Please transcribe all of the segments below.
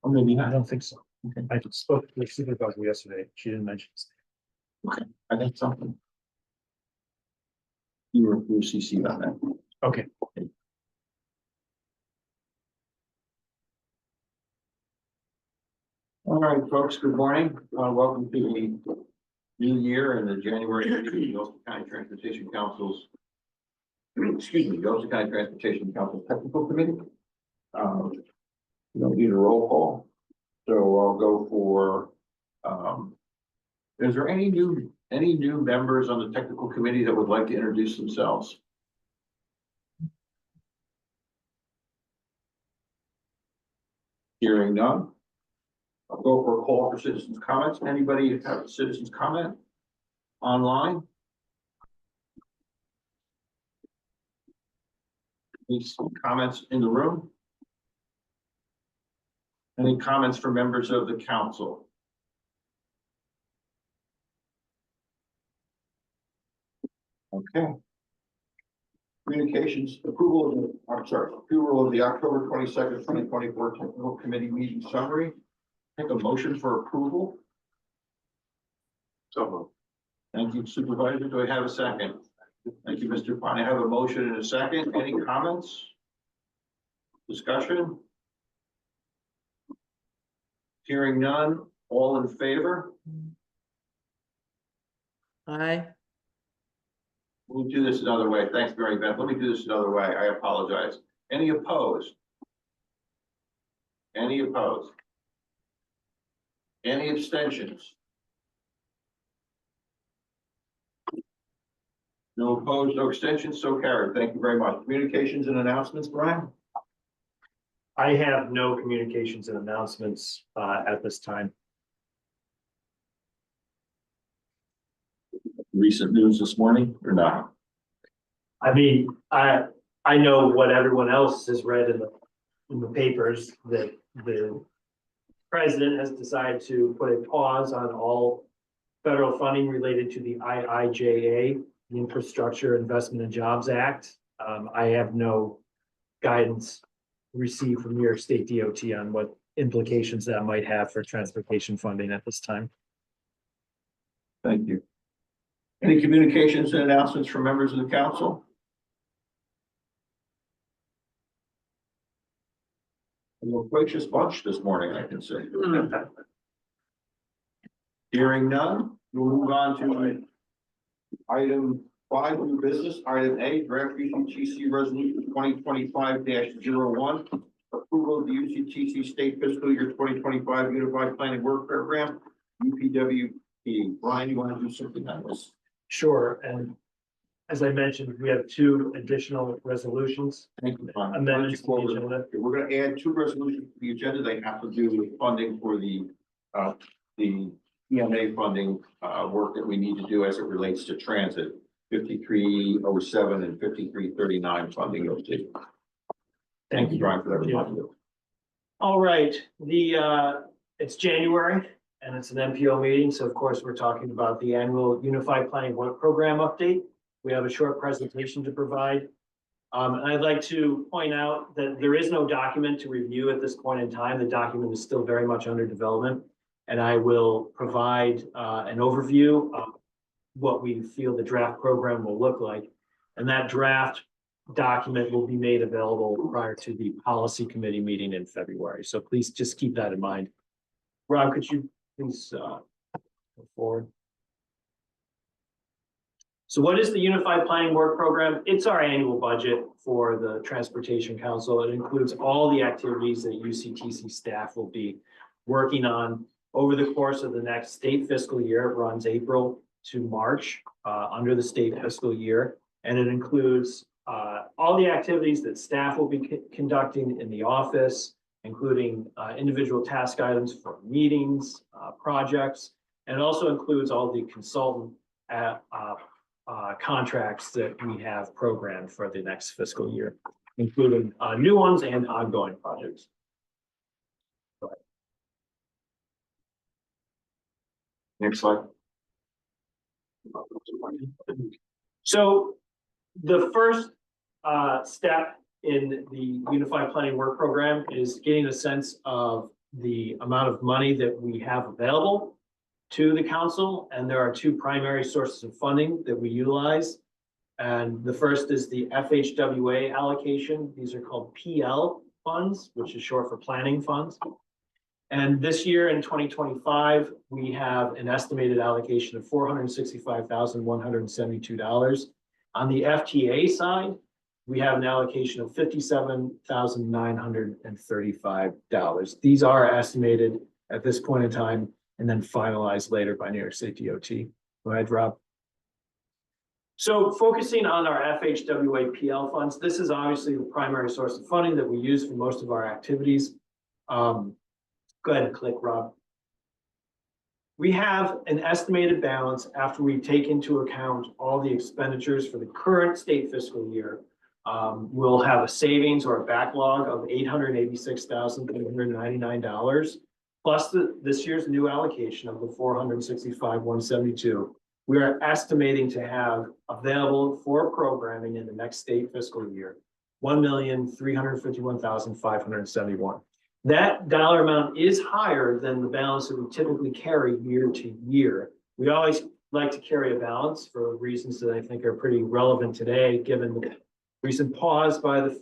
Or maybe I not. don't think so. Okay. I spoke to the supervisor yesterday. She didn't mention it. Okay, I think something. You were CC on that. Okay. All right, folks, good morning. Welcome to the new year and the January meeting of the Ulster County Transportation Council's, excuse me, the Ulster County Transportation Council Technical Committee. We don't need a roll call, so I'll go for, is there any new members on the technical committee that would like to introduce themselves? Hearing none. I'll go for a call for citizens' comments. Anybody have a citizens' comment online? Any comments in the room? Any comments from members of the council? Okay. Communications, approval of the October 22nd, 2024 technical committee meeting summary. Take a motion for approval. So, thank you, Supervisor. Do I have a second? Thank you, Mr. Pine. I have a motion and a second. Any comments? Discussion? Hearing none. All in favor? Aye. We'll do this another way. Thanks, Mary Beth. Let me do this another way. I apologize. Any opposed? Any opposed? Any abstentions? No opposed, no extensions, so carried. Thank you very much. Communications and announcements, Brian? I have no communications and announcements at this time. Recent news this morning or not? I mean, I know what everyone else has read in the papers that the president has decided to put a pause on all federal funding related to the IIJA, the Infrastructure Investment and Jobs Act. I have no guidance received from New York State DOT on what implications that might have for transportation funding at this time. Thank you. Any communications and announcements from members of the council? A loquacious bunch this morning, I can say. Hearing none, we'll move on to item 5, new business. Item A, draft UCTC resolution 2025-01. Approval of the UCTC state fiscal year 2025 Unified Planning Work Program, UPWP. Brian, you want to do something on this? Sure, and as I mentioned, we have 2 additional resolutions. Thank you, Brian. Amendments to the agenda. We're going to add 2 resolutions to the agenda. They have to do with funding for the EMA funding work that we need to do as it relates to transit. 5307 and 5339 funding those 2. Thank you, Brian, for that reminder. All right, it's January and it's an MPO meeting. So of course, we're talking about the annual Unified Planning Work Program update. We have a short presentation to provide. And I'd like to point out that there is no document to review at this point in time. The document is still very much under development. And I will provide an overview of what we feel the draft program will look like. And that draft document will be made available prior to the policy committee meeting in February. So please just keep that in mind. Rob, could you please go forward? So what is the Unified Planning Work Program? It's our annual budget for the Transportation Council. It includes all the activities that UCTC staff will be working on over the course of the next state fiscal year. It runs April to March under the state fiscal year. And it includes all the activities that staff will be conducting in the office, including individual task items for meetings, projects, and it also includes all the consultant contracts that we have programmed for the next fiscal year, including new ones and ongoing projects. Next slide. So the first step in the Unified Planning Work Program is getting a sense of the amount of money that we have available to the council, and there are two primary sources of funding that we utilize. And the first is the FHWA allocation. These are called PL funds, which is short for planning funds. And this year in 2025, we have an estimated allocation of $465,172. On the FTA side, we have an allocation of $57,935. These are estimated at this point in time and then finalized later by New York State DOT. Go ahead, Rob. So focusing on our FHWA PL funds, this is obviously the primary source of funding that we use for most of our activities. Go ahead and click, Rob. We have an estimated balance after we take into account all the expenditures for the current state fiscal year. We'll have a savings or a backlog of $886,399, plus this year's new allocation of the $465,172. We are estimating to have available for programming in the next state fiscal year, $1,351,571. That dollar amount is higher than the balance that we typically carry year to year. We always like to carry a balance for reasons that I think are pretty relevant today, given the recent pause by the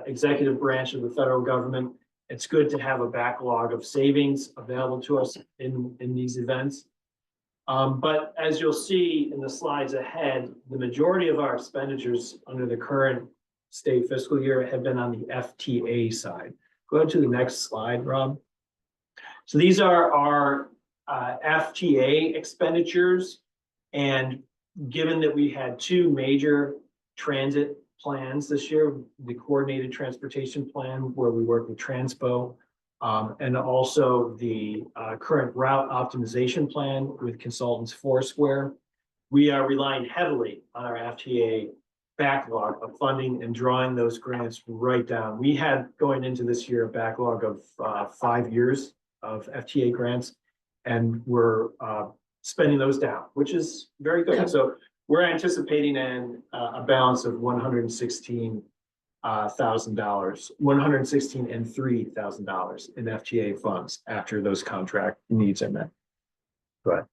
executive branch of the federal government. It's good to have a backlog of savings available to us in these events. But as you'll see in the slides ahead, the majority of our expenditures under the current state fiscal year have been on the FTA side. Go to the next slide, Rob. So these are our FTA expenditures. And given that we had two major transit plans this year, the coordinated transportation plan where we work with Transpo, and also the current route optimization plan with consultants Foursquare, we are relying heavily on our FTA backlog of funding and drawing those grants right down. We had going into this year a backlog of 5 years of FTA grants, and we're spending those down, which is very good. So we're anticipating a balance of $116,000, $116,003 in FTA funds after those contract needs are met. Go ahead.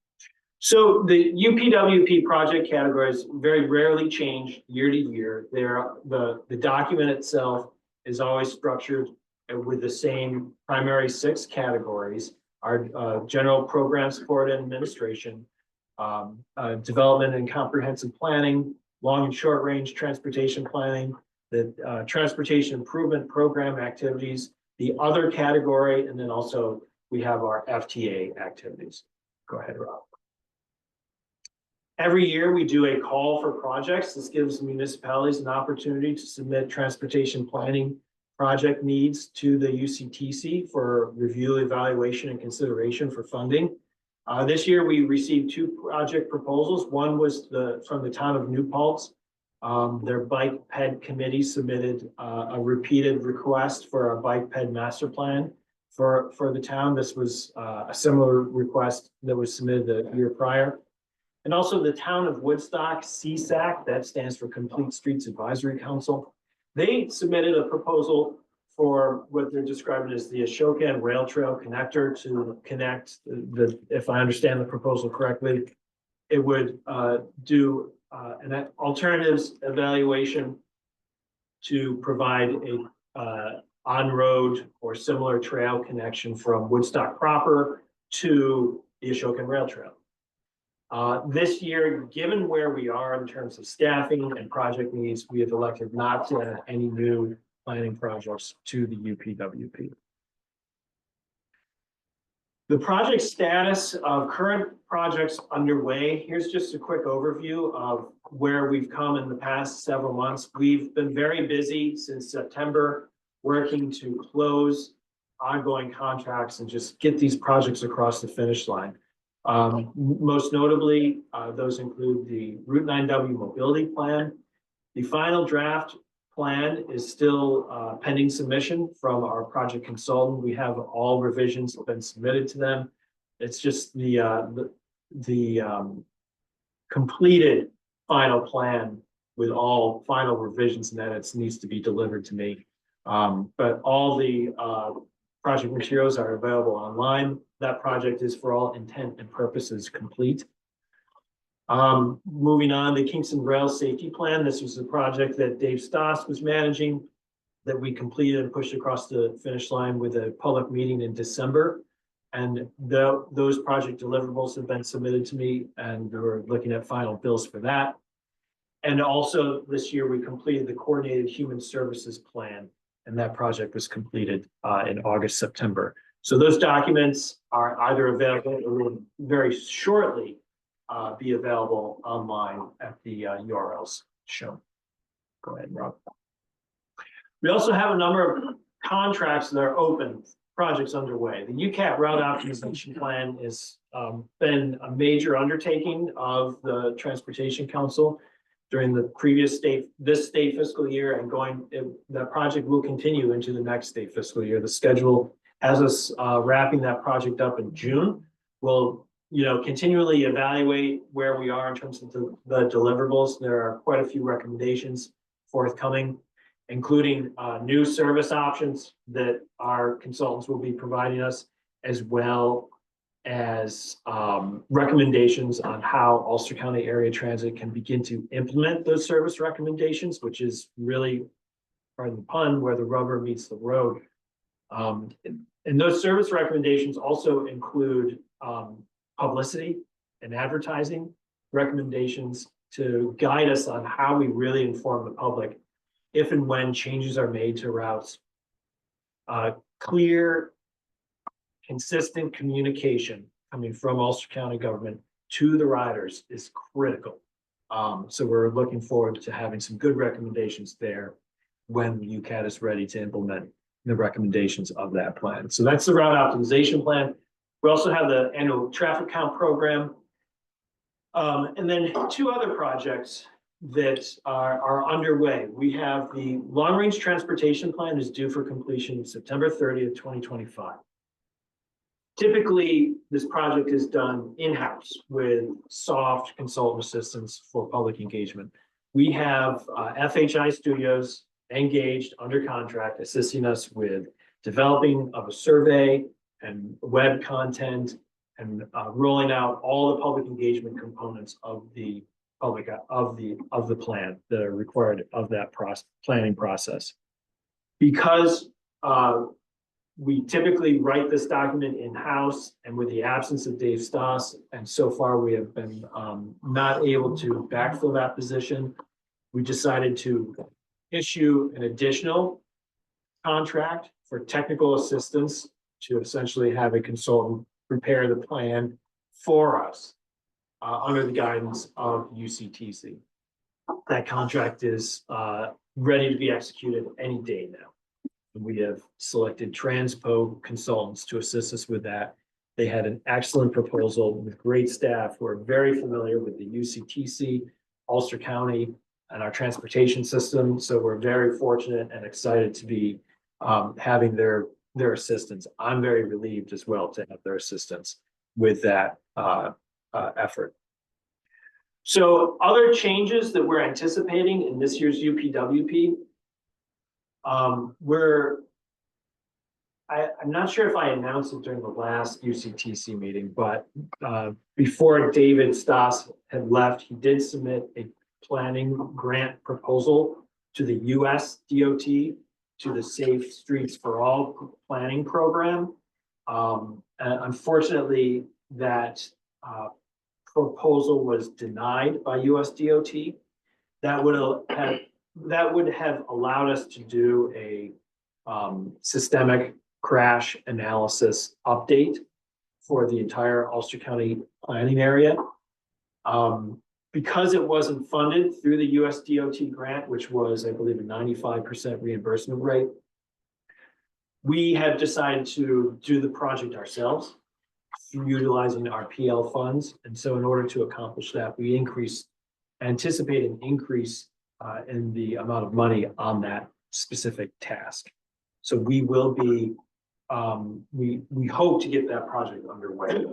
So the UPWP project categories very rarely change year to year. The document itself is always structured with the same primary 6 categories: our general program support and administration, development and comprehensive planning, long and short range transportation planning, the transportation improvement program activities, the other category, and then also we have our FTA activities. Go ahead, Rob. Every year we do a call for projects. This gives municipalities an opportunity to submit transportation planning project needs to the UCTC for review, evaluation, and consideration for funding. This year we received 2 project proposals. One was from the town of New Paltz. Their bike ped committee submitted a repeated request for a bike ped master plan for the town. This was a similar request that was submitted the year prior. And also the town of Woodstock, CSAC, that stands for Complete Streets Advisory Council. They submitted a proposal for what they're describing as the Ashoka and Rail Trail connector to connect if I understand the proposal correctly, it would do an alternatives evaluation to provide a on-road or similar trail connection from Woodstock proper to the Ashoka Rail Trail. This year, given where we are in terms of staffing and project needs, we have elected not to add any new planning projects to the UPWP. The project status of current projects underway. Here's just a quick overview of where we've come in the past several months. We've been very busy since September, working to close ongoing contracts and just get these projects across the finish line. Most notably, those include the Route 9W mobility plan. The final draft plan is still pending submission from our project consultant. We have all revisions been submitted to them. It's just the completed final plan with all final revisions and edits needs to be delivered to me. But all the Project materials are available online. That project is for all intent and purposes complete. Moving on, the Kingston Rail Safety Plan. This was a project that Dave Stoss was managing that we completed and pushed across the finish line with a public meeting in December. And those project deliverables have been submitted to me, and we're looking at final bills for that. And also this year, we completed the Coordinated Human Services Plan, and that project was completed in August, September. So those documents are either available or will very shortly be available online at the URLs shown. Go ahead, Rob. We also have a number of contracts that are open, projects underway. The UCAT route optimization plan has been a major undertaking of the Transportation Council during the previous this state fiscal year, and that project will continue into the next state fiscal year. The schedule has us wrapping that project up in June. We'll continually evaluate where we are in terms of the deliverables. There are quite a few recommendations forthcoming, including new service options that our consultants will be providing us, as well as recommendations on how Ulster County Area Transit can begin to implement those service recommendations, which is really, pardon the pun, where the rubber meets the road. And those service recommendations also include publicity and advertising recommendations to guide us on how we really inform the public if and when changes are made to routes. Clear, consistent communication coming from Ulster County government to the riders is critical. So we're looking forward to having some good recommendations there when UCAT is ready to implement the recommendations of that plan. So that's the route optimization plan. We also have the annual traffic count program. And then two other projects that are underway. We have the long range transportation plan is due for completion September 30th, 2025. Typically, this project is done in-house with soft consultant assistance for public engagement. We have FHI Studios engaged under contract, assisting us with developing of a survey and web content and rolling out all the public engagement components of the plan that are required of that planning process. Because we typically write this document in-house, and with the absence of Dave Stoss, and so far we have been not able to backfill that position, we decided to issue an additional contract for technical assistance to essentially have a consultant prepare the plan for us under the guidance of UCTC. That contract is ready to be executed any day now. We have selected Transpo consultants to assist us with that. They had an excellent proposal with great staff who are very familiar with the UCTC, Ulster County, and our transportation system. So we're very fortunate and excited to be having their assistance. I'm very relieved as well to have their assistance with that effort. So other changes that we're anticipating in this year's UPWP, I'm not sure if I announced it during the last UCTC meeting, but before David Stoss had left, he did submit a planning grant proposal to the US DOT to the Safe Streets for All planning program. Unfortunately, that proposal was denied by US DOT. That would have allowed us to do a systemic crash analysis update for the entire Ulster County planning area. Because it wasn't funded through the US DOT grant, which was, I believe, a 95% reimbursement rate, we have decided to do the project ourselves through utilizing our PL funds. And so in order to accomplish that, we anticipate an increase in the amount of money on that specific task. So we will be, we hope to get that project underway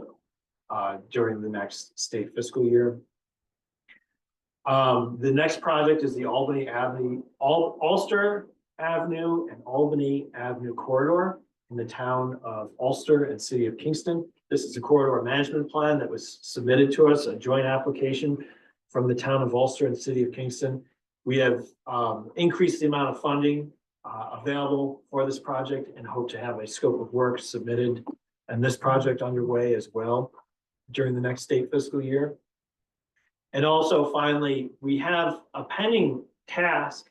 during the next state fiscal year. The next project is the Ulster Avenue and Albany Avenue corridor. in the town of Ulster and city of Kingston. This is a corridor management plan that was submitted to us, a joint application from the town of Ulster and city of Kingston. We have increased the amount of funding available for this project and hope to have a scope of work submitted and this project underway as well during the next state fiscal year. And also finally, we have a pending task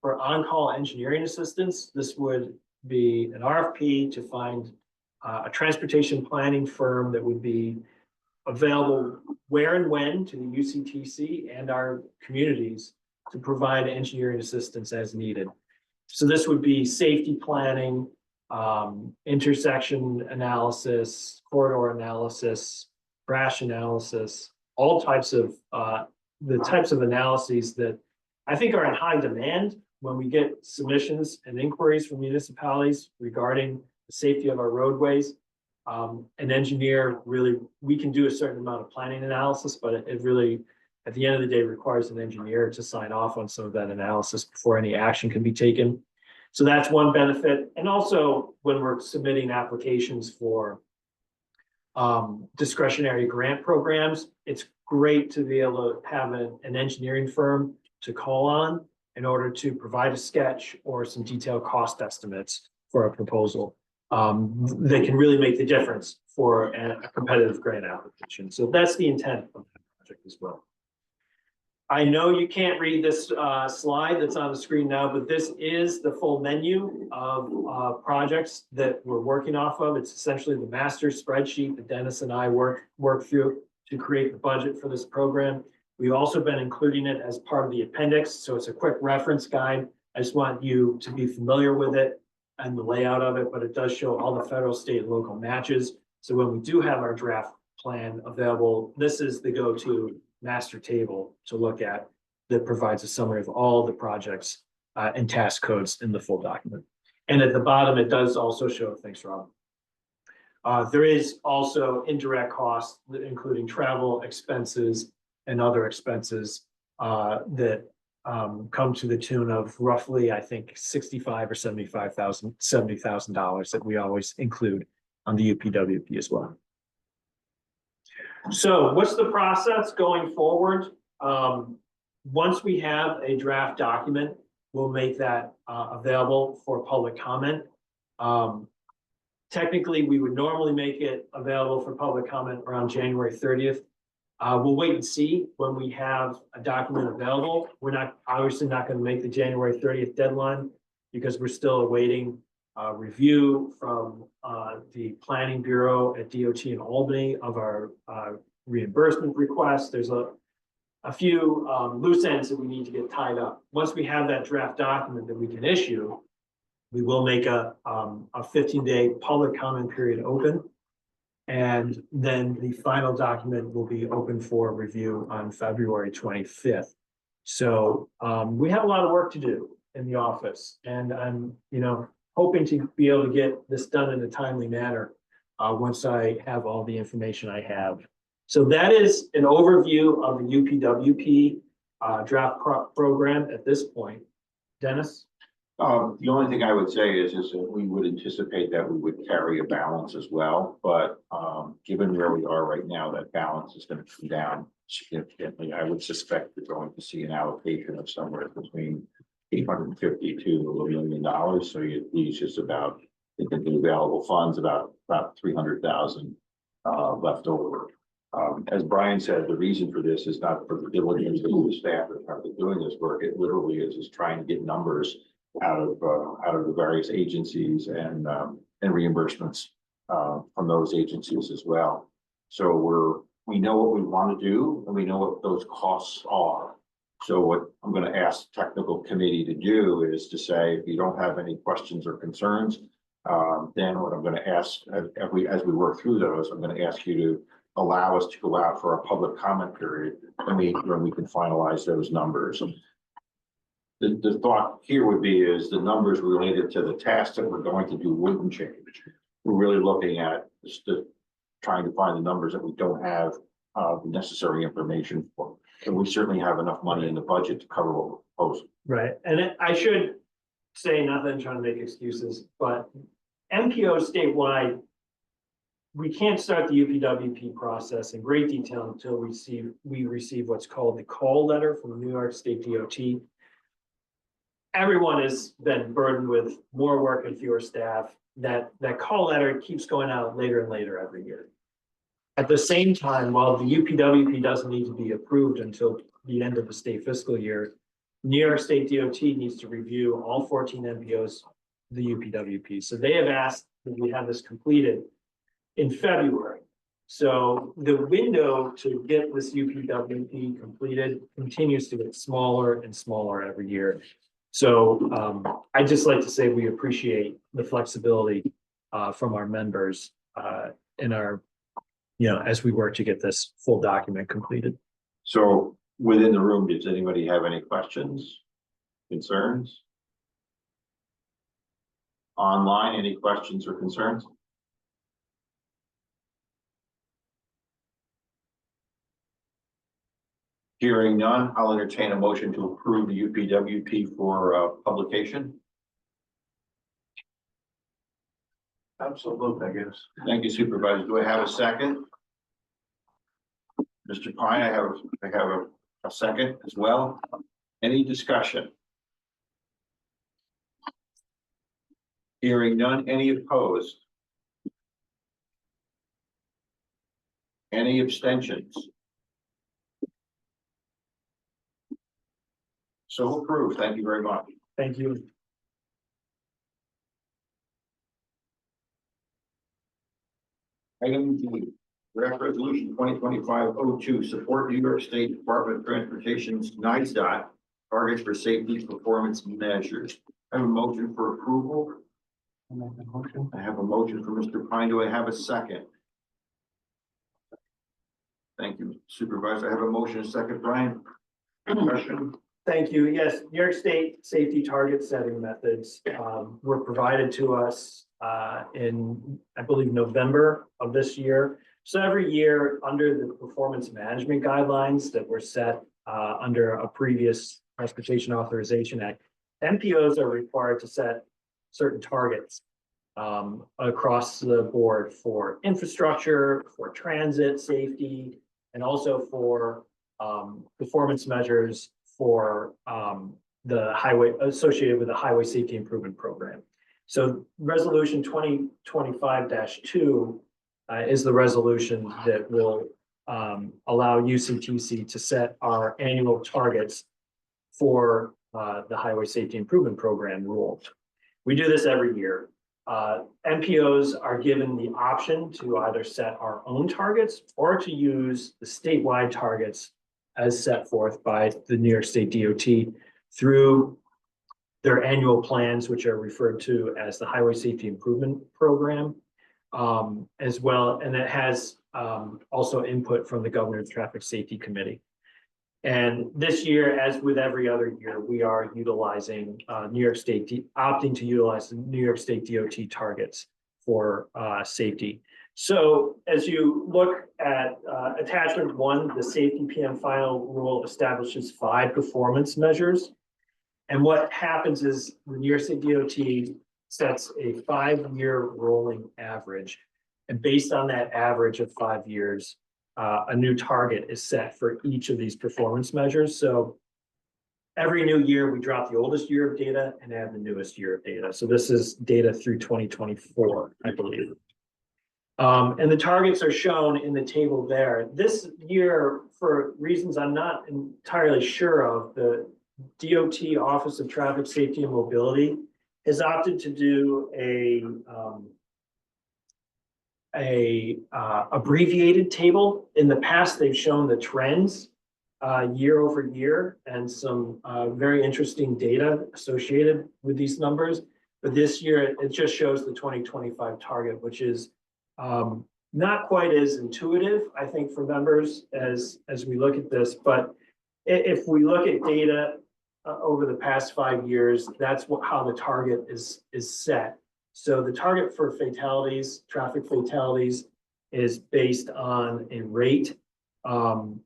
for on-call engineering assistance. This would be an RFP to find a transportation planning firm that would be available where and when to the UCTC and our communities to provide engineering assistance as needed. So this would be safety planning, intersection analysis, corridor analysis, crash analysis, all types of the types of analyses that I think are in high demand when we get submissions and inquiries from municipalities regarding the safety of our roadways. An engineer really, we can do a certain amount of planning analysis, but it really, at the end of the day, requires an engineer to sign off on some of that analysis before any action can be taken. So that's one benefit. And also when we're submitting applications for discretionary grant programs, it's great to be able to have an engineering firm to call on in order to provide a sketch or some detailed cost estimates for a proposal. They can really make the difference for a competitive grant application. So that's the intent of the project as well. I know you can't read this slide that's on the screen now, but this is the full menu of projects that we're working off of. It's essentially the master spreadsheet that Dennis and I work through to create the budget for this program. We've also been including it as part of the appendix, so it's a quick reference guide. I just want you to be familiar with it and the layout of it, but it does show all the federal, state, and local matches. So when we do have our draft plan available, this is the go-to master table to look at that provides a summary of all the projects and task codes in the full document. And at the bottom, it does also show, thanks, Rob. There is also indirect costs, including travel expenses and other expenses that come to the tune of roughly, I think, $65,000 or $70,000 that we always include on the UPWP as well. So what's the process going forward? Once we have a draft document, we'll make that available for public comment. Technically, we would normally make it available for public comment around January 30th. We'll wait and see when we have a document available. We're obviously not going to make the January 30th deadline because we're still awaiting review from the Planning Bureau at DOT in Albany of our reimbursement request. There's a few loose ends that we need to get tied up. Once we have that draft document that we can issue, we will make a 15-day public comment period open. And then the final document will be open for review on February 25th. So we have a lot of work to do in the office, and I'm, hoping to be able to get this done in a timely manner once I have all the information I have. So that is an overview of the UPWP draft program at this point. Dennis? The only thing I would say is that we would anticipate that we would carry a balance as well, but given where we are right now, that balance is going to come down significantly. I would suspect we're going to see an allocation of somewhere between $850,000 to $1 million. So you leave just about, I think, the available funds about $300,000 left over. As Brian said, the reason for this is not for the diligence of the staff that are doing this work. It literally is just trying to get numbers out of the various agencies and reimbursements from those agencies as well. So we know what we want to do and we know what those costs are. So what I'm going to ask the technical committee to do is to say, if you don't have any questions or concerns, then what I'm going to ask as we work through those, I'm going to ask you to allow us to go out for a public comment period when we can finalize those numbers. The thought here would be is the numbers related to the tasks that we're going to do wouldn't change. We're really looking at just trying to find the numbers that we don't have the necessary information for. And we certainly have enough money in the budget to cover what we're proposing. Right. And I should say, not that I'm trying to make excuses, but MPO statewide, we can't start the UPWP process in great detail until we receive what's called the call letter from New York State DOT. Everyone has been burdened with more work and fewer staff. That call letter keeps going out later and later every year. At the same time, while the UPWP doesn't need to be approved until the end of the state fiscal year, New York State DOT needs to review all 14 MPOs, the UPWP. So they have asked that we have this completed in February. So the window to get this UPWP completed continues to get smaller and smaller every year. So I'd just like to say we appreciate the flexibility from our members in our, as we work to get this full document completed. So within the room, does anybody have any questions, concerns? Online, any questions or concerns? Hearing none, I'll entertain a motion to approve the UPWP for publication. Absolutely, I guess. Thank you, Supervisor. Do I have a second? Mr. Pine, I have a second as well. Any discussion? Hearing none, any opposed? Any abstentions? So approved. Thank you very much. Thank you. Item D, draft resolution 2025-02, support New York State Department of Transportation's NISDOT targets for safety performance measures. I have a motion for approval. I have a motion for Mr. Pine. Do I have a second? Thank you, Supervisor. I have a motion, a second, Brian. Question? Thank you. Yes, New York State safety target setting methods were provided to us in, I believe, November of this year. So every year, under the performance management guidelines that were set under a previous Transportation Authorization Act, MPOs are required to set certain targets across the board for infrastructure, for transit safety, and also for performance measures for the highway associated with the Highway Safety Improvement Program. So resolution 2025-2 is the resolution that will allow UCTC to set our annual targets for the Highway Safety Improvement Program rule. We do this every year. MPOs are given the option to either set our own targets or to use the statewide targets as set forth by the New York State DOT through their annual plans, which are referred to as the Highway Safety Improvement Program, as well. And it has also input from the Governor's Traffic Safety Committee. And this year, as with every other year, we are utilizing New York State, opting to utilize the New York State DOT targets for safety. So as you look at attachment 1, the safety PM final rule establishes 5 performance measures. And what happens is the New York State DOT sets a 5-year rolling average. And based on that average of 5 years, a new target is set for each of these performance measures. So every new year, we drop the oldest year of data and add the newest year of data. So this is data through 2024, I believe. And the targets are shown in the table there. This year, for reasons I'm not entirely sure of, the DOT Office of Traffic Safety and Mobility has opted to do a abbreviated table. In the past, they've shown the trends year over year and some very interesting data associated with these numbers. But this year, it just shows the 2025 target, which is not quite as intuitive, I think, for members as we look at this. But if we look at data over the past 5 years, that's how the target is set. So the target for fatalities, traffic fatalities, is based on a rate. And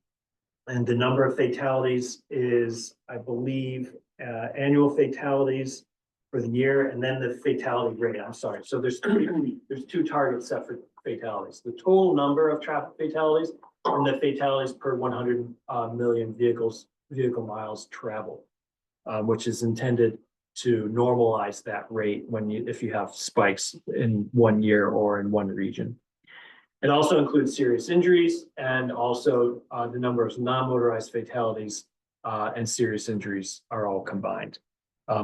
the number of fatalities is, I believe, annual fatalities for the year, and then the fatality rate, I'm sorry. So there's two targets set for fatalities, the total number of traffic fatalities and the fatalities per 100 million vehicle miles traveled, which is intended to normalize that rate if you have spikes in one year or in one region. It also includes serious injuries and also the number of non-motorized fatalities and serious injuries are all combined.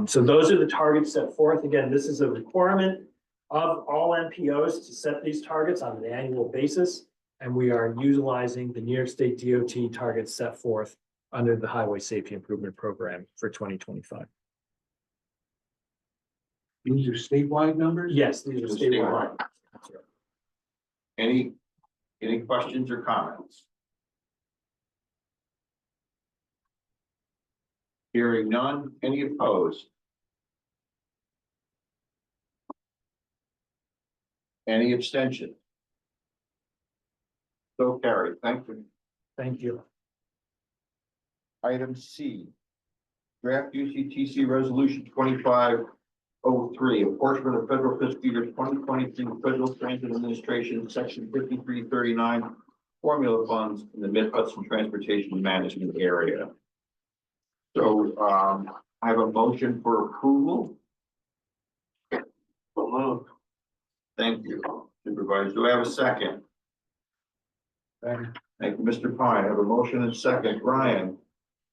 So those are the targets set forth. Again, this is a requirement of all NPOs to set these targets on an annual basis. And we are utilizing the New York State DOT targets set forth under the Highway Safety Improvement Program for 2025. These are statewide numbers? Yes, these are statewide. Any questions or comments? Hearing none, any opposed? Any abstention? So carried, thank you. Thank you. Item C, draft UCTC resolution 2503, apportionment of federal fiscal year 2023 Federal Transit Administration, section 5339, formula funds in the Mid-Hudson Transportation Management area. So, I have a motion for approval. Thank you, Supervisor. Do I have a second? Second. Thank you, Mr. Pine. I have a motion and second. Brian,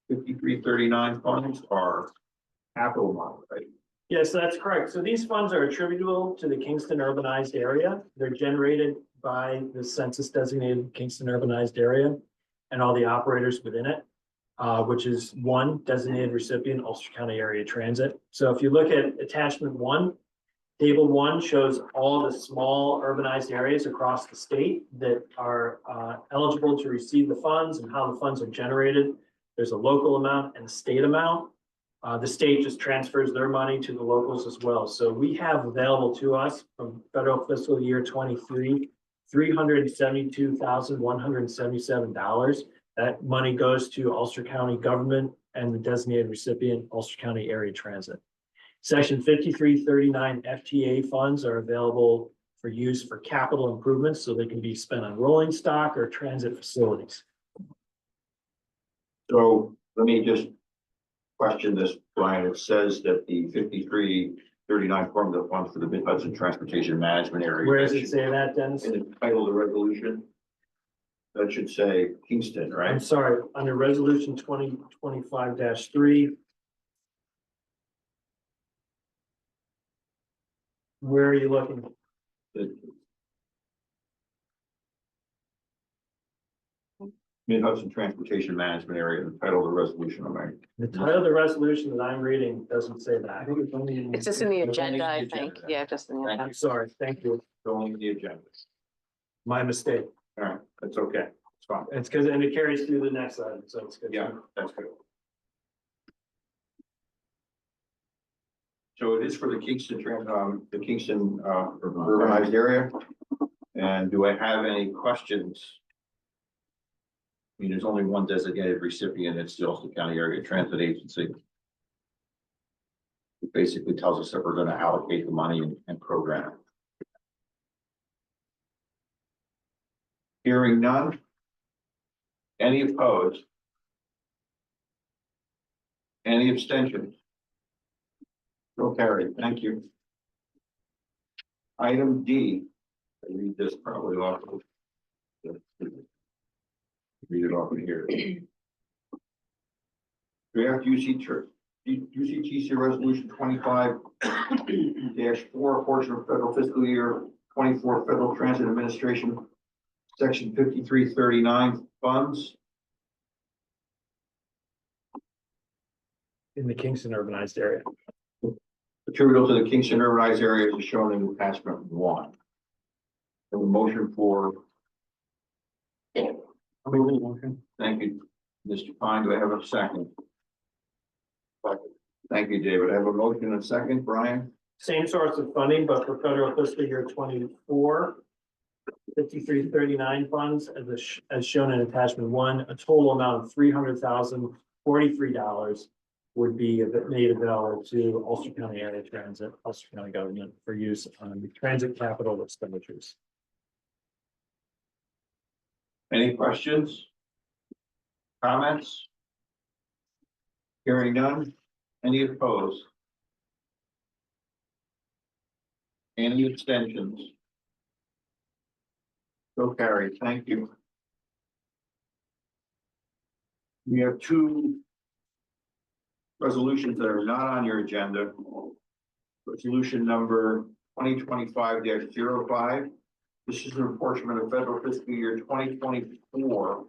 5339 funds are capital model, right? Yes, that's correct. So these funds are attributable to the Kingston urbanized area. They're generated by the census designated Kingston urbanized area and all the operators within it, which is one designated recipient, Ulster County Area Transit. So if you look at attachment 1, table 1 shows all the small urbanized areas across the state that are eligible to receive the funds and how the funds are generated. There's a local amount and a state amount. The state just transfers their money to the locals as well. So we have available to us from federal fiscal year 23, $372,177. That money goes to Ulster County government and the designated recipient, Ulster County Area Transit. Section 5339 FTA funds are available for use for capital improvements, so they can be spent on rolling stock or transit facilities. So let me just question this, Brian. It says that the 5339 formula funds for the Mid-Hudson Transportation Management area. Where does it say that, Dennis? In the title of the resolution, that should say Kingston, I'm right? sorry, under resolution 2025-3. Where are you looking? The Mid-Hudson Transportation Management area, the title of the resolution, right? The title of the resolution that I'm reading doesn't say I that. think it's only in. It's just in the It's only agenda, in the I think. agenda. Yeah, just in the Thank agenda. I'm sorry, thank you. Going to the agenda. My mistake. All right, that's okay. It's fine. It's because, and it carries through the next item, so it's good. Yeah, that's good. So it is for the Kingston, urbanized area. And do I have any questions? I mean, there's only one designated recipient. It's the Ulster County Area Transit Agency. It basically tells us that we're going to allocate the money and program it. Hearing none. Any opposed? Any abstentions? So carried. Thank you. Item D. I read this probably off. Read it off of here. Draft UCTC resolution 25-4, portion of federal fiscal year 24 Federal Transit Administration, section 5339 funds. In the Kingston urbanized area. Attributable to the Kingston urbanized areas is shown in attachment 1. The motion for. Thank you, Mr. Pine. Do I have a second? Thank you, David. I have a motion and a second. Brian? Same source of funding, but for federal fiscal year 24, 5339 funds as shown in attachment 1, a total amount of $300,043 would be made available to Ulster County Area Transit, Ulster County government for use on the transit capital expenditures. Any questions? Comments? Hearing none. Any opposed? Any abstentions? So carried. Thank you. We have two resolutions that are not on your agenda. Resolution number 2025-05. This is an apportionment of federal fiscal year 2024.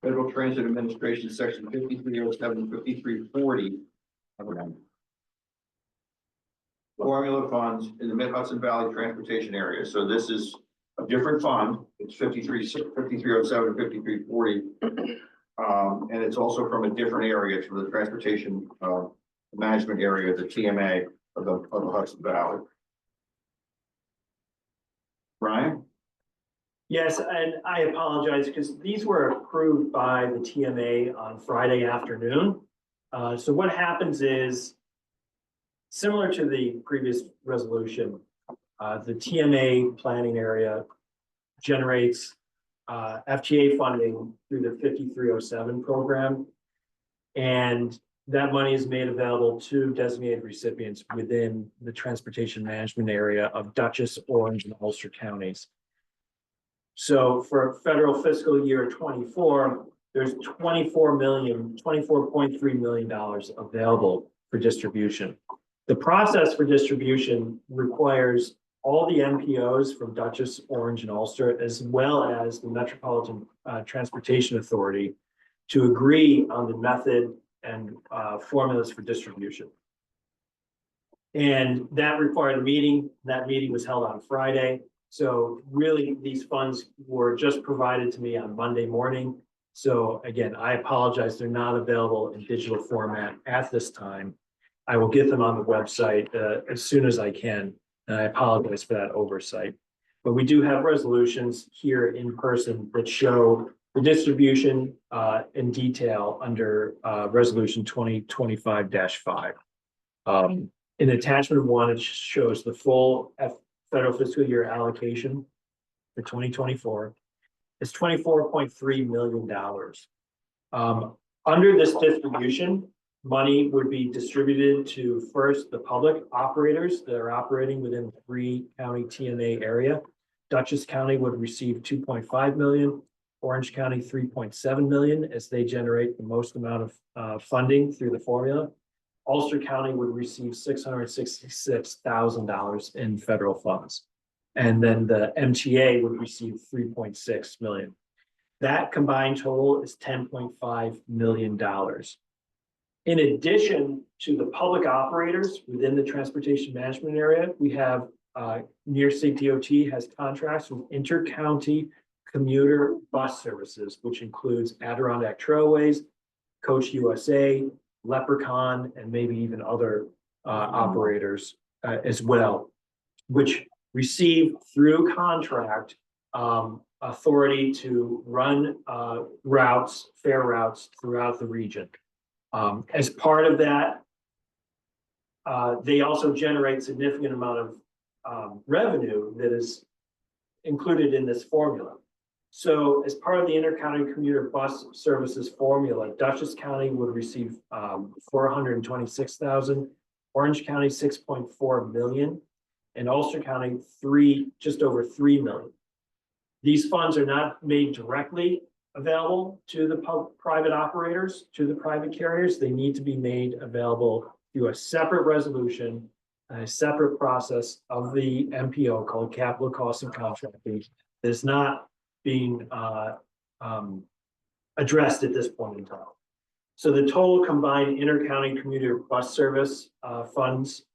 Federal Transit Administration, section 5307, 5340. Formula funds in the Mid-Hudson Valley Transportation Area. So this is a different fund. It's 5307, 5340. And it's also from a different area, from the transportation management area, the TMA of the Hudson Valley. Brian? Yes, and I apologize because these were approved by the TMA on Friday afternoon. So what happens is, similar to the previous resolution, the TMA planning area generates FTA funding through the 5307 program. And that money is made available to designated recipients within the transportation management area of Dutchess, Orange, and Ulster counties. So for federal fiscal year 24, there's $24.3 million available for distribution. The process for distribution requires all the MPOs from Dutchess, Orange, and Ulster, as well as the Metropolitan Transportation Authority, to agree on the method and formulas for distribution. And that required a meeting. That meeting was held on Friday. So really, these funds were just provided to me on Monday morning. So again, I apologize. They're not available in digital format at this time. I will get them on the website as soon as I can. And I apologize for that oversight. But we do have resolutions here in person that show the distribution in detail under resolution 2025-5. In attachment 1, it shows the full federal fiscal year allocation for 2024. It's $24.3 million. Under this distribution, money would be distributed to first the public operators that are operating within the 3-county TMA area. Dutchess County would receive $2.5 million, Orange County $3.7 million, as they generate the most amount of funding through the formula. Ulster County would receive $666,000 in federal funds. And then the MTA would receive $3.6 million. That combined total is $10.5 million. In addition to the public operators within the transportation management area, we have New York State DOT has contracts with inter-county commuter bus services, which includes Adirondack Trailways, Coach USA, Leprechaun, and maybe even other operators as well, which receive through contract authority to run fare routes throughout the region. As part of that, they also generate significant amount of revenue that is included in this formula. So as part of the inter-county commuter bus services formula, Dutchess County would receive $426,000, Orange County $6.4 million, and Ulster County just over $3 million. These funds are not made directly available to the private operators, to the private carriers. They need to be made available through a separate resolution, a separate process of the MPO called capital costs and contracting that is not being addressed at this point in time. So the total combined inter-county commuter bus service funds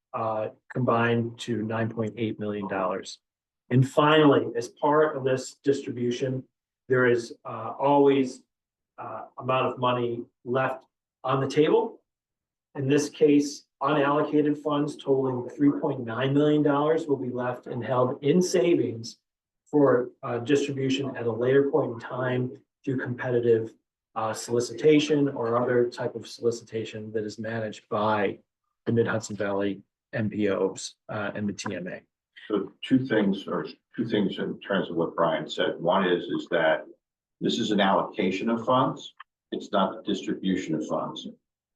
combined to $9.8 million. And finally, as part of this distribution, there is always amount of money left on the table. In this case, unallocated funds totaling $3.9 million will be left and held in savings for distribution at a later point in time through competitive solicitation or other type of solicitation that is managed by the Mid-Hudson Valley MPOs and the TMA. So two things in terms of what Brian said. One is that this is an allocation of funds. It's not the distribution of funds.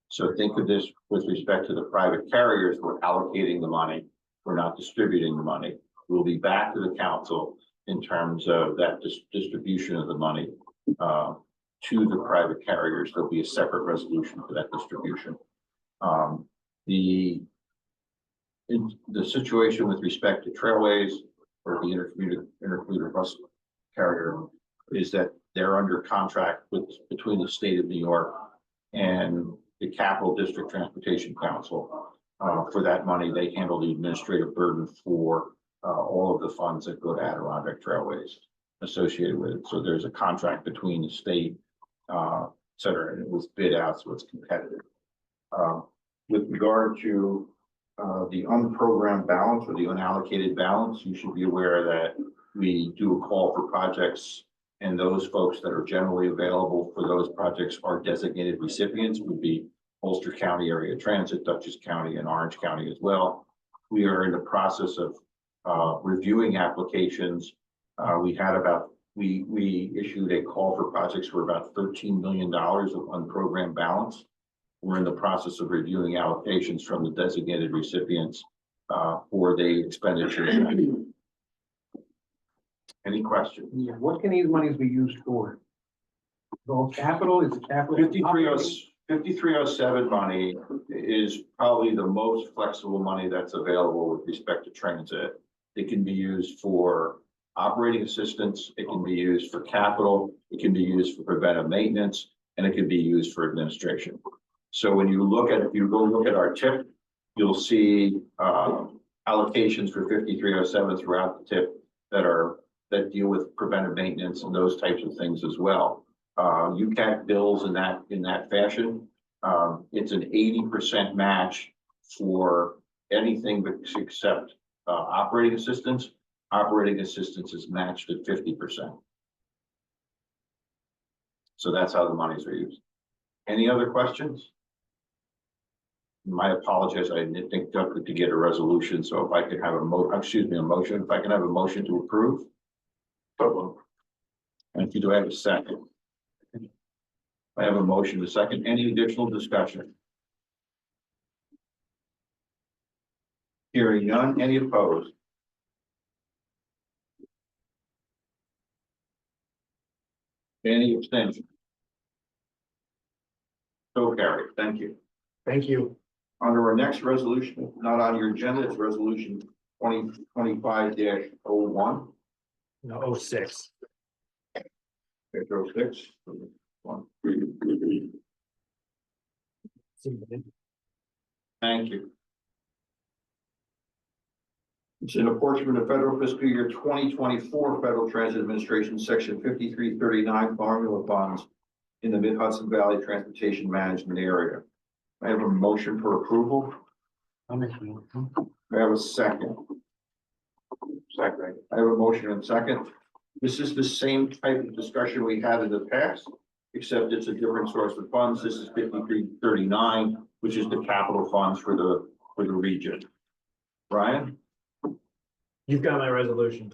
So think of this with respect to the private carriers. We're allocating the money. We're not distributing the money. We'll be back to the council in terms of that distribution of the money to the private carriers. There'll be a separate resolution for that distribution. In the situation with respect to trailways or the intercommuter bus carrier is that they're under contract between the state of New York and the Capital District Transportation Council. For that money, they handle the administrative burden for all of the funds that go to Adirondack Trailways associated with it. So there's a contract between the state, et cetera, and it was bid out, so it's competitive. With regard to the unprogrammed balance or the unallocated balance, you should be aware that we do a call for projects, and those folks that are generally available for those projects are designated recipients would be Ulster County Area Transit, Dutchess County, and Orange County as well. We are in the process of reviewing applications. We issued a call for projects for about $13 million of unprogrammed balance. We're in the process of reviewing allocations from the designated recipients for the expenditures. Any questions? Yeah, what can these monies be used for? All capital, is it capital? 5307 money is probably the most flexible money that's available with respect to transit. It can be used for operating assistance, it can be used for capital, it can be used for preventive maintenance, and it can be used for administration. So when you look at, if you go look at our tip, you'll see allocations for 5307 throughout the tip that deal with preventive maintenance and those types of things as well. UCAT bills in that fashion. It's an 80% match for anything but except operating assistance. Operating assistance is matched at 50%. So that's how the monies are used. Any other questions? I apologize, I didn't think to get a resolution, so if I could have a motion, if I can have a motion to approve. Thank you. Do I have a second? I have a motion to second. Any additional discussion? Hearing none. Any opposed? Any abstention? So carried. Thank you. Thank you. Under our next resolution, not on your agenda, it's resolution 2025-01. No, 06. 06. Thank you. It's an apportionment of federal fiscal year 2024 Federal Transit Administration Section 5339 formula funds in the Mid-Hudson Valley Transportation Management Area. I have a motion for approval. I'll make the motion. I have a second. Second. I have a motion and second. This is the same type of discussion we had in the past, except it's a different source of funds. This is 5339, which is the capital funds for the region. Brian? You've got my resolution.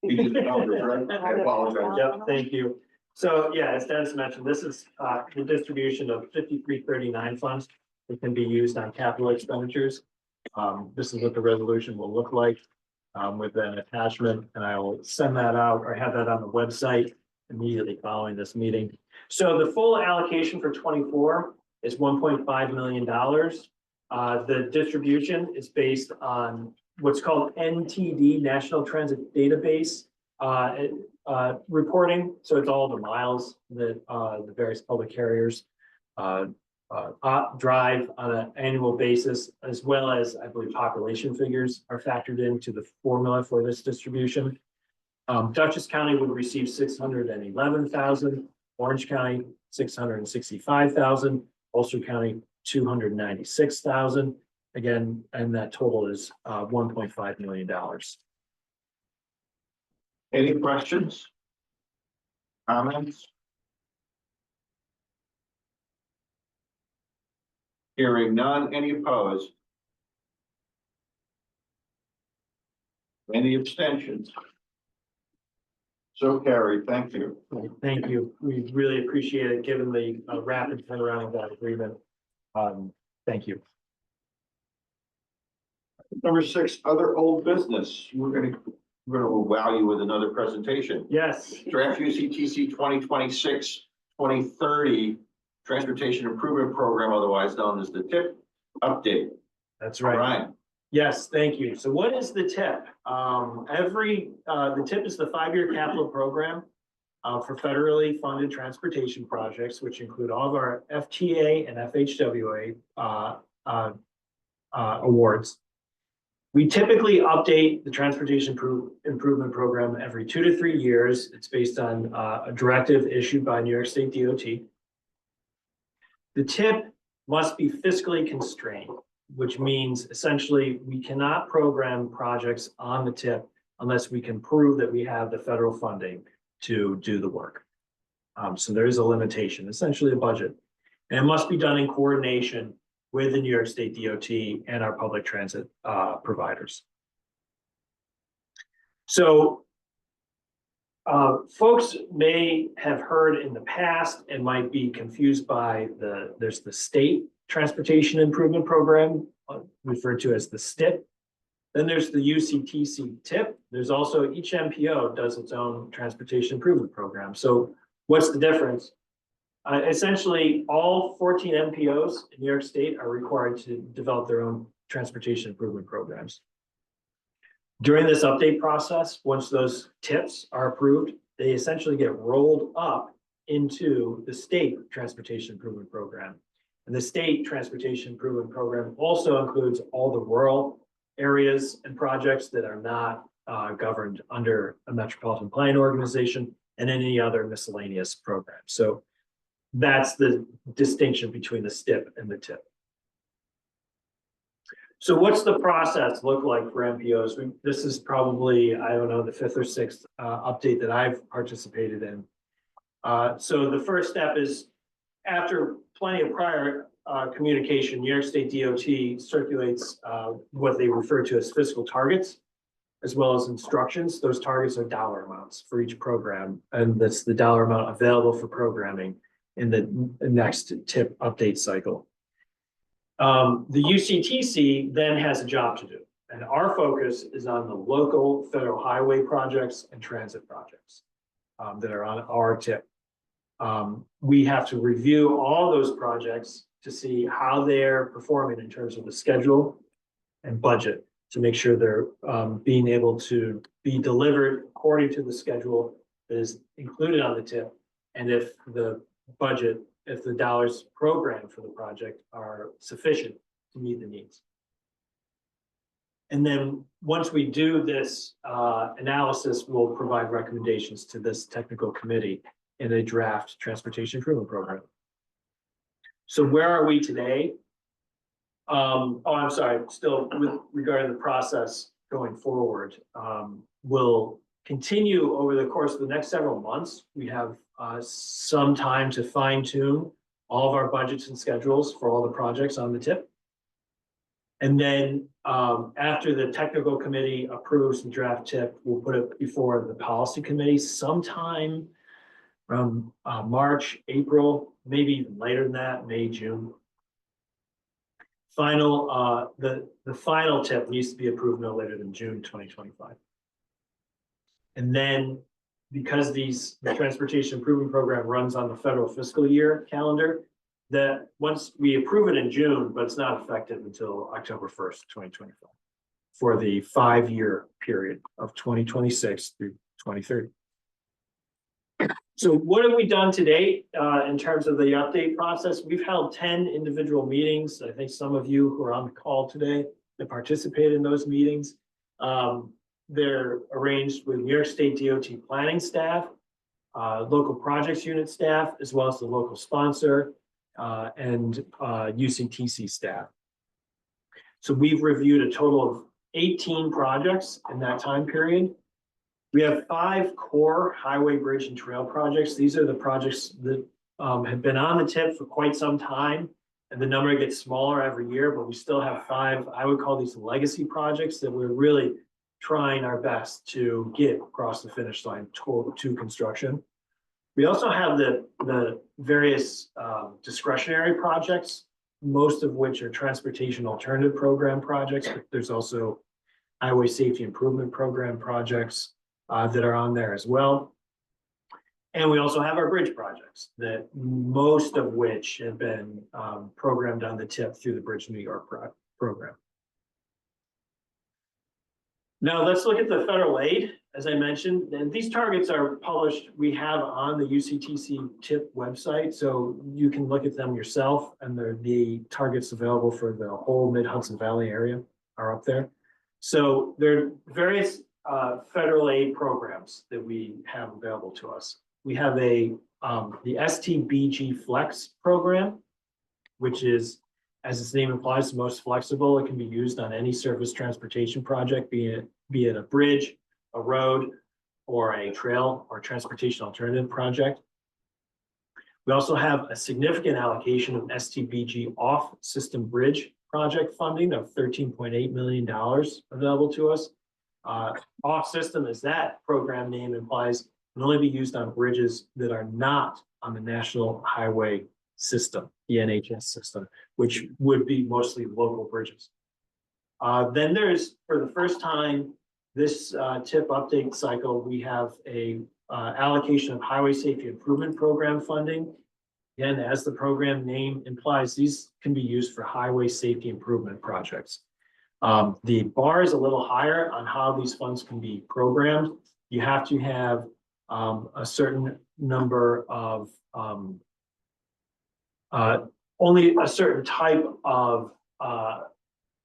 You did the numbers, right? I apologize. Yep, thank you. So, yeah, as Dennis mentioned, this is the distribution of 5339 funds that can be used on capital expenditures. This is what the resolution will look like with an attachment, and I will send that out or have that on the website immediately following this meeting. So the full allocation for 24 is $1.5 million. The distribution is based on what's called NTD, National Transit Database reporting. So it's all the miles that the various public carriers drive on an annual basis, as well as, I believe, population figures are factored into the formula for this distribution. Dutchess County would receive 611,000, Orange County 665,000, Ulster County 296,000. Again, and that total is $1.5 million. Any questions? Comments? Hearing none, any opposed? Any abstentions? So carried, thank you. Thank you. We really appreciate it, given the rapid turnaround of that agreement. Thank you. Number 6, other old business. We're gonna wow you with another presentation. Yes, Draft UCTC 2026-2030 Transportation Improvement Program, otherwise known as the TIP update. that's right. Ryan, Yes, thank you. So what is the TIP? The TIP is the 5-year capital program for federally funded transportation projects, which include all of our FTA and FHWA awards. We typically update the Transportation Improvement Program every 2 to 3 years. It's based on a directive issued by New York State DOT. The TIP must be fiscally constrained, which means essentially we cannot program projects on the TIP unless we can prove that we have the federal funding to do the work. So there is a limitation, essentially a budget. And it must be done in coordination with the New York State DOT and our public transit providers. So folks may have heard in the past and might be confused by there's the state Transportation Improvement Program, referred to as the STIP. Then there's the UCTC TIP. There's also each MPO does its own Transportation Improvement Program. So what's the difference? Essentially, all 14 MPOs in New York State are required to develop their own transportation improvement programs. During this update process, once those TIPs are approved, they essentially get rolled up into the state Transportation Improvement Program. And the state Transportation Improvement Program also includes all the rural areas and projects that are not governed under a metropolitan planning organization and any other miscellaneous program. So that's the distinction between the STIP and the TIP. So what's the process look like for MPOs? This is probably, I don't know, the 5th or 6th update that I've participated in. So the first step is, after plenty of prior communication, New York State DOT circulates what they refer to as fiscal targets, as well as instructions. Those targets are dollar amounts for each program, and that's the dollar amount available for programming in the next TIP update cycle. The UCTC then has a job to do, and our focus is on the local federal highway projects and transit projects that are on our TIP. We have to review all those projects to see how they're performing in terms of the schedule and budget, to make sure they're being able to be delivered according to the schedule that is included on the TIP. And if the budget, if the dollars programmed for the project are sufficient to meet the needs. And then once we do this analysis, we'll provide recommendations to this technical committee in a draft transportation improvement program. So where are we today? I'm sorry, still with regarding the process going forward, we'll continue over the course of the next several months. We have some time to fine tune all of our budgets and schedules for all the projects on the TIP. And then after the technical committee approves the draft TIP, we'll put it before the policy committee sometime around March, April, maybe even later than that, May, June. The final TIP needs to be approved no later than June 2025. And then, because the Transportation Improvement Program runs on the federal fiscal year calendar, that once we approve it in June, but it's not effective until October 1st, 2025, for the 5-year period of 2026 through 2030. So what have we done to date in terms of the update process? We've held 10 individual meetings. I think some of you who are on the call today that participate in those meetings. They're arranged with New York State DOT planning staff, local projects unit staff, as well as the local sponsor and UCTC staff. So we've reviewed a total of 18 projects in that time period. We have 5 core highway, bridge, and trail projects. These are the projects that have been on the TIP for quite some time And the number gets smaller every year, but we still have 5, I would call these legacy projects that we're really trying our best to get across the finish line to construction. We also have the various discretionary projects, most of which are transportation alternative program projects, but there's also highway safety improvement program projects that are on there as well. And we also have our bridge projects, that most of which have been programmed on the tip through the Bridge New York program. Now let's look at the federal aid. As I mentioned, and these targets are published, we have on the UCTC TIP website, so you can look at them yourself, and the targets available for the whole Mid-Hudson Valley area are up there. So there are various federal aid programs that we have available to us. We have the STBG Flex program, which is, as its name implies, the most flexible. It can be used on any surface transportation project, be it a bridge, a road, or a trail or transportation alternative project. We also have a significant allocation of STBG off-system bridge project funding of $13.8 million available to us. Off-system, as that program name implies, can only be used on bridges that are not on the National Highway System, the NHS system, which would be mostly local bridges. Then there's, for the first time this TIP update cycle, we have a allocation of highway safety improvement program funding. Again, as the program name implies, these can be used for highway safety improvement projects. The bar is a little higher on how these funds can be programmed. You have to have a certain number of only a certain type of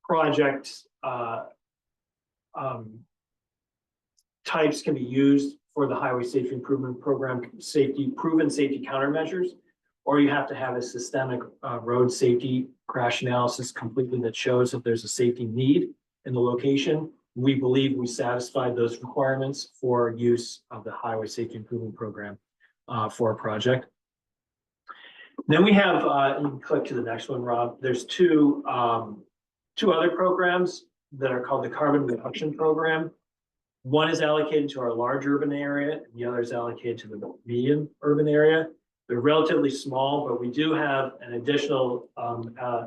project types can be used for the highway safety improvement program, proven safety countermeasures, or you have to have a systemic road safety crash analysis completely that shows that there's a safety need in the location. We believe we satisfied those requirements for use of the highway safety improvement program for a project. Then we have, you can click to the next one, Rob. There's two other programs that are called the Carbon Reduction Program. One is allocated to our large urban area, and the other is allocated to the medium urban area. They're relatively small, but we do have an additional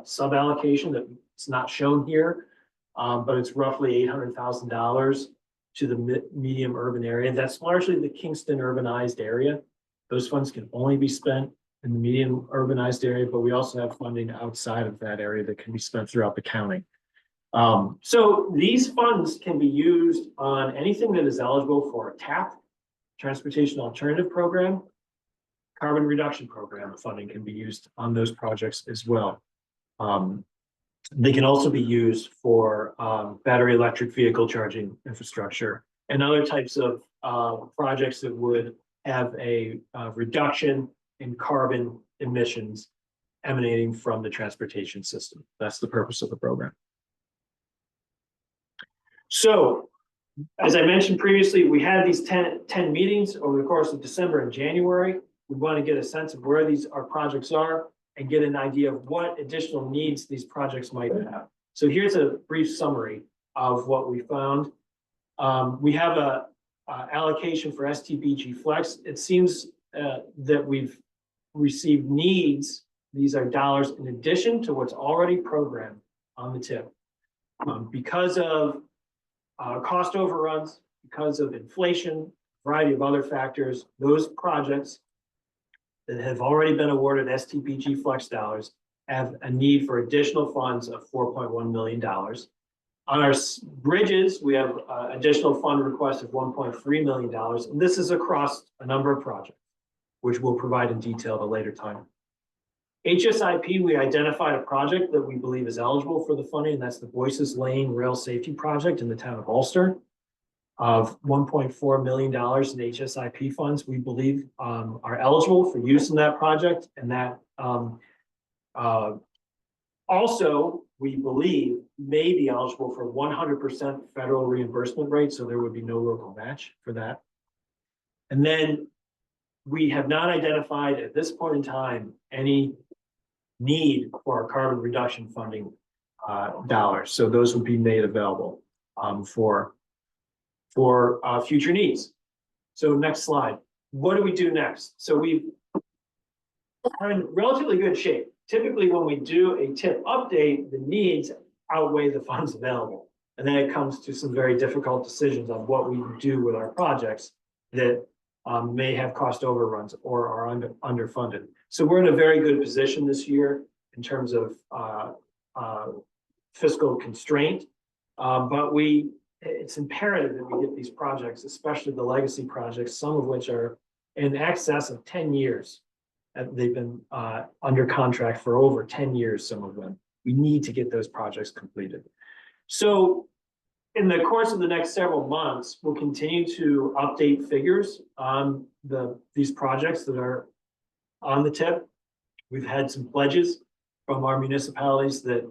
sub-allocation that's not shown here, but it's roughly $800,000 to the medium urban area. That's largely the Kingston urbanized area. Those funds can only be spent in the medium urbanized area, but we also have funding outside of that area that can be spent throughout the county. So these funds can be used on anything that is eligible for a TAP, Transportation Alternative Program. Carbon Reduction Program funding can be used on those projects as well. They can also be used for battery electric vehicle charging infrastructure and other types of projects that would have a reduction in carbon emissions emanating from the transportation system. That's the purpose of the program. So, as I mentioned previously, we had these 10 meetings over the course of December and January. We want to get a sense of where our projects are and get an idea of what additional needs these projects might have. So here's a brief summary of what we found. We have a allocation for STBG Flex. It seems that we've received needs. These are dollars in addition to what's already programmed on the tip. Because of cost overruns, because of inflation, a variety of other factors, those projects that have already been awarded STBG Flex dollars have a need for additional funds of $4.1 million. On our bridges, we have additional fund requests of $1.3 million, and this is across a number of projects, which we'll provide in detail at a later time. HSIP, we identified a project that we believe is eligible for the funding, and that's the Boyces Lane Rail Safety Project in the town of Ulster, of $1.4 million in HSIP funds we believe are eligible for use in that project. And that also, we believe, may be eligible for 100% federal reimbursement rate, so there would be no local match for that. And then we have not identified at this point in time any need for our carbon reduction funding dollars. So those would be made available for future needs. So next slide. What do we do next? So we are in relatively good shape. Typically, when we do a tip update, the needs outweigh the funds available. And then it comes to some very difficult decisions on what we do with our projects that may have cost overruns or are underfunded. So we're in a very good position this year in terms of fiscal constraint. But it's imperative that we get these projects, especially the legacy projects, some of which are in excess of 10 years. They've been under contract for over 10 years, some of them. We need to get those projects completed. So in the course of the next several months, we'll continue to update figures on these projects that are on the tip. We've had some pledges from our municipalities that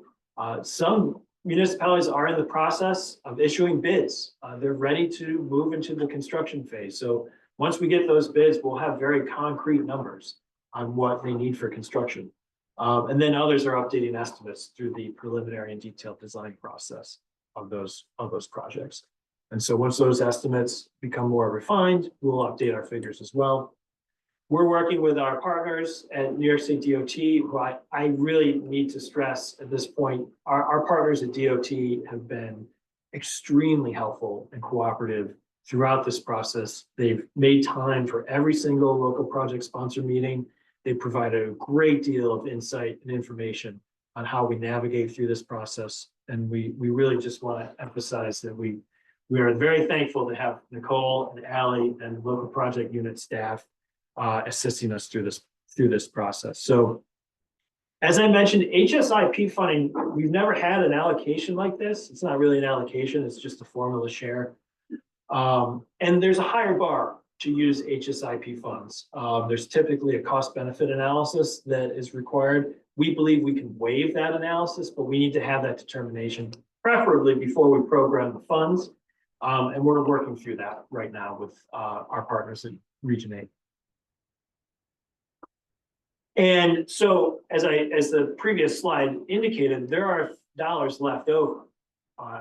some municipalities are in the process of issuing bids. They're ready to move into the construction phase. So once we get those bids, we'll have very concrete numbers on what they need for construction. And then others are updating estimates through the preliminary and detailed design process of those projects. And so once those estimates become more refined, we'll update our figures as well. We're working with our partners at New York State DOT, who I really need to stress at this point, our partners at DOT have been extremely helpful and cooperative throughout this process. They've made time for every single local project sponsor meeting. They provided a great deal of insight and information on how we navigate through this process. And we really just want to emphasize that we are very thankful to have Nicole and Allie and local project unit staff assisting us through this process. So as I mentioned, HSIP funding, we've never had an allocation like this. It's not really an allocation, it's just a formula share. And there's a higher bar to use HSIP funds. There's typically a cost benefit analysis that is required. We believe we can waive that analysis, but we need to have that determination, preferably before we program the funds. And we're working through that right now with our partners at Region 8. And so, as the previous slide indicated, there are dollars left over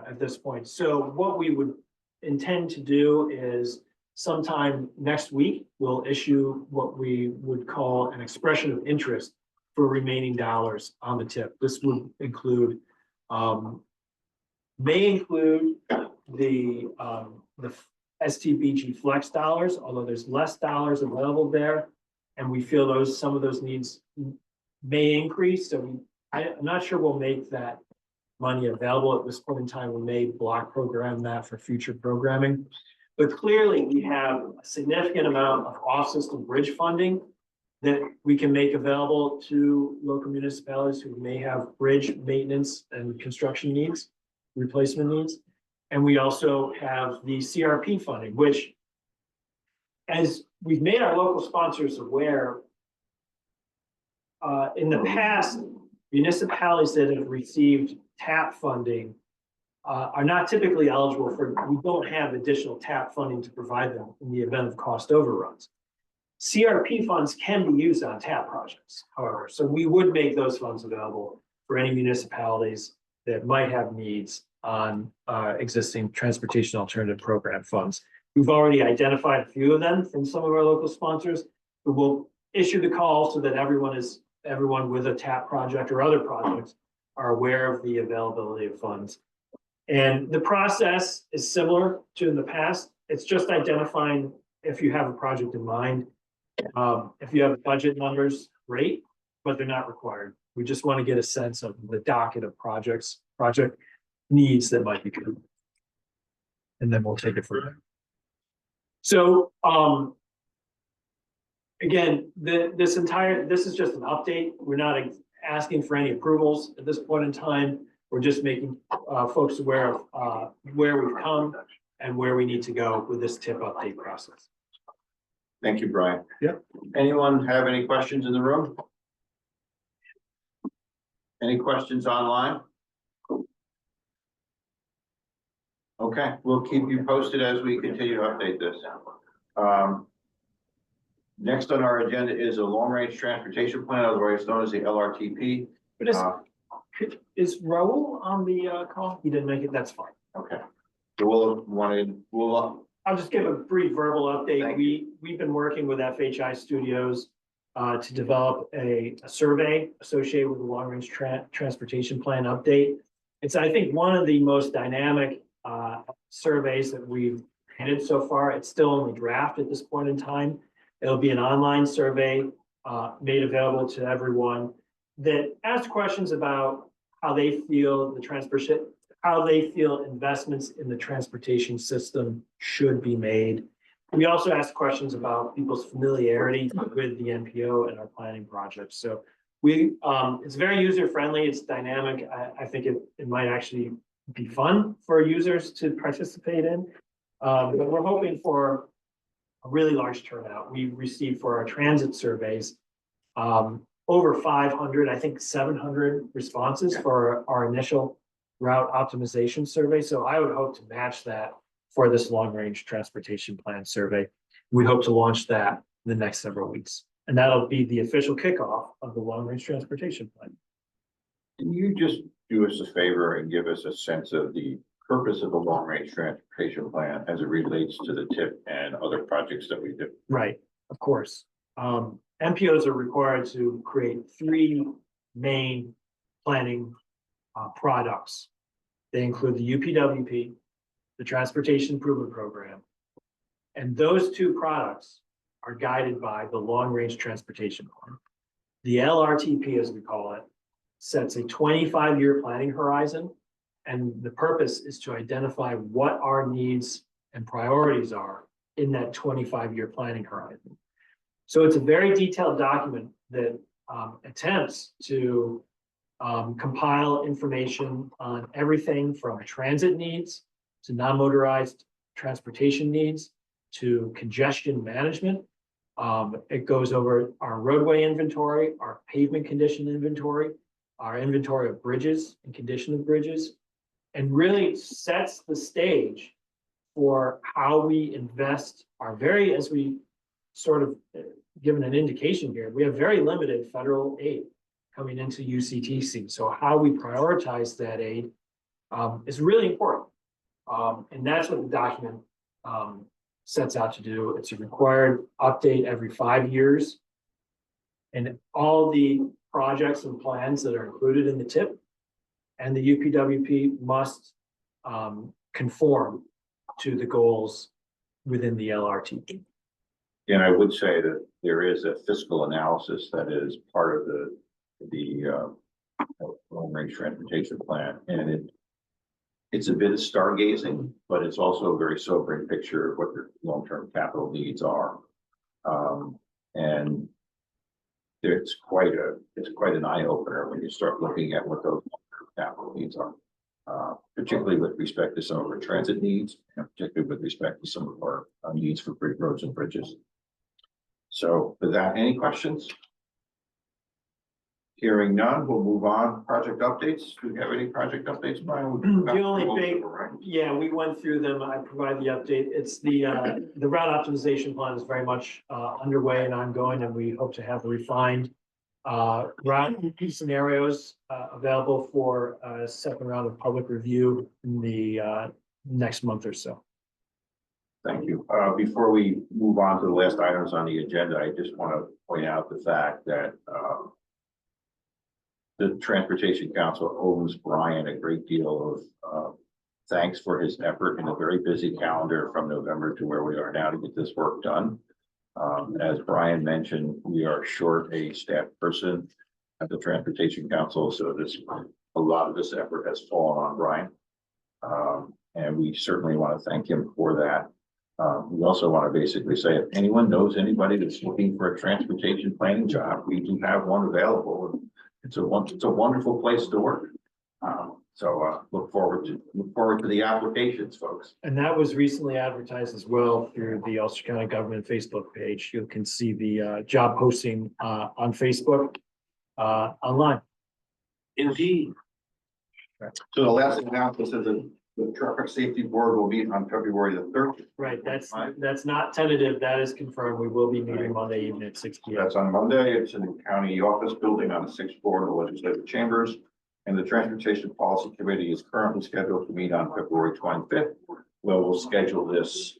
at this point. So what we would intend to do is sometime next week, we'll issue what we would call an expression of interest for remaining dollars on the tip. This would include, may include the STBG flex dollars, although there's less dollars available there. And we feel some of those needs may increase. So I'm not sure we'll make that money available at this point in time. We may block program that for future programming. But clearly we have a significant amount of off-system bridge funding that we can make available to local municipalities who may have bridge maintenance and construction needs, replacement needs. And we also have the CRP funding, which, as we've made our local sponsors aware, in the past, municipalities that have received TAP funding are not typically eligible for, we don't have additional TAP funding to provide them in the event of cost overruns. CRP funds can be used on TAP projects, however, so we would make those funds available for any municipalities that might have needs on existing transportation alternative program funds. We've already identified a few of them from some of our local sponsors who will issue the call so that everyone with a TAP project or other projects are aware of the availability of funds. And the process is similar to in the past. It's just identifying if you have a project in mind. If you have budget numbers, great, but they're not required. We just want to get a sense of the docket of project needs that might be good. And then we'll take it from there. So again, this is just an update. We're not asking for any approvals at this point in time. We're just making folks aware of where we've come and where we need to go with this tip update process. Thank you, Brian. Yep. Anyone have any questions in the room? Any questions online? Okay, we'll keep you posted as we continue to update this. Next on our agenda is a long-range transportation plan, otherwise known as the LRTP. But Uh, is Raul on the call? He didn't make it, that's fine. Okay. So I'll just give a brief verbal update. Thank We've been working with FHI Studios to develop a survey associated with the long-range transportation plan update. It's, I think, one of the most dynamic surveys that we've created so far. It's still in the draft at this point in time. It'll be an online survey made available to everyone that asks questions about how they feel investments in the transportation system should be made. We also ask questions about people's familiarity with the NPO and our planning projects. So it's very user-friendly, it's dynamic. I think it might actually be fun for users to participate in. But we're hoping for a really large turnout. We received for our transit surveys over 500, I think 700 responses for our initial route optimization survey. So I would hope to match that for this long-range transportation plan survey. We hope to launch that in the next several weeks. And that'll be the official kickoff of the long-range transportation plan. Can you just do us a favor and give us a sense of the purpose of the long-range transportation plan as it relates to the TIP and other projects that we do? Right, of course. MPOs are required to create 3 main planning products. They include the UPWP, the Transportation Improvement Program, and those 2 products are guided by the long-range transportation plan. The LRTP, as we call it, sets a 25-year planning horizon, and the purpose is to identify what our needs and priorities are in that 25-year planning horizon. So it's a very detailed document that attempts to compile information on everything from transit needs to non-motorized transportation needs to congestion management. It goes over our roadway inventory, our pavement condition inventory, our inventory of bridges and condition of bridges, and really sets the stage for how we invest our as we sort of given an indication here, we have very limited federal aid coming into UCTC. So how we prioritize that aid is really important. And that's what the document sets out to do. It's a required update every 5 years. And all the projects and plans that are included in the TIP and the UPWP must conform to the goals within the LRTP. And I would say that there is a fiscal analysis that is part of the long-range transportation plan, and it's a bit of stargazing, but it's also a very sobering picture of what your long-term capital needs are. And it's quite an eye opener when you start looking at what those long-term capital needs are, particularly with respect to some of our transit needs, and particularly with respect to some of our needs for roads and bridges. So with that, any questions? Hearing none, we'll move on. Project updates. Do we have any project updates, Brian? The only big, yeah, we went through them. I provide the update. It's the route optimization plan is very much underway and ongoing, and we hope to have refined route scenarios available for a second round of public review in the next month or so. Thank you. Before we move on to the last items on the agenda, I just want to point out the fact that the Transportation Council owes Brian a great deal of thanks for his effort in a very busy calendar from November to where we are now to get this work done. As Brian mentioned, we are short a staff person at the Transportation Council, so a lot of this effort has fallen on Brian. And we certainly want to thank him for that. We also want to basically say, if anyone knows anybody that's looking for a transportation planning job, we do have one available. It's a wonderful place to work. So look forward to the applications, folks. And that was recently advertised as well through the Ulster County Government Facebook page. You can see the job posting on Facebook online. Indeed. So the last announcement is The traffic safety board will meet on February the 3rd. Right, that's not tentative, that is confirmed. We will be meeting Monday evening at 6 p.m. That's on Monday. It's in the county office building on the 6th floor of the legislative chambers. And the Transportation Policy Committee is currently scheduled to meet on February 25th. We'll schedule this,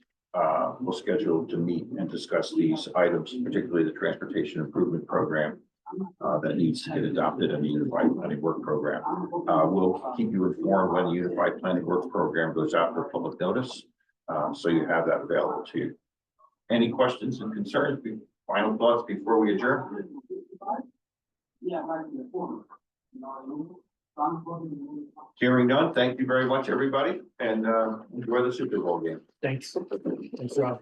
we'll schedule to meet and discuss these items, particularly the Transportation Improvement Program that needs to get adopted in the Unified Planning Work Program. We'll keep you informed when the Unified Planning Work Program goes out for public notice. So you have that available to you. Any questions and concerns, final thoughts before we adjourn? Hearing none, thank you very much, everybody, and enjoy the Super Bowl game. Thanks. Thanks, Rob.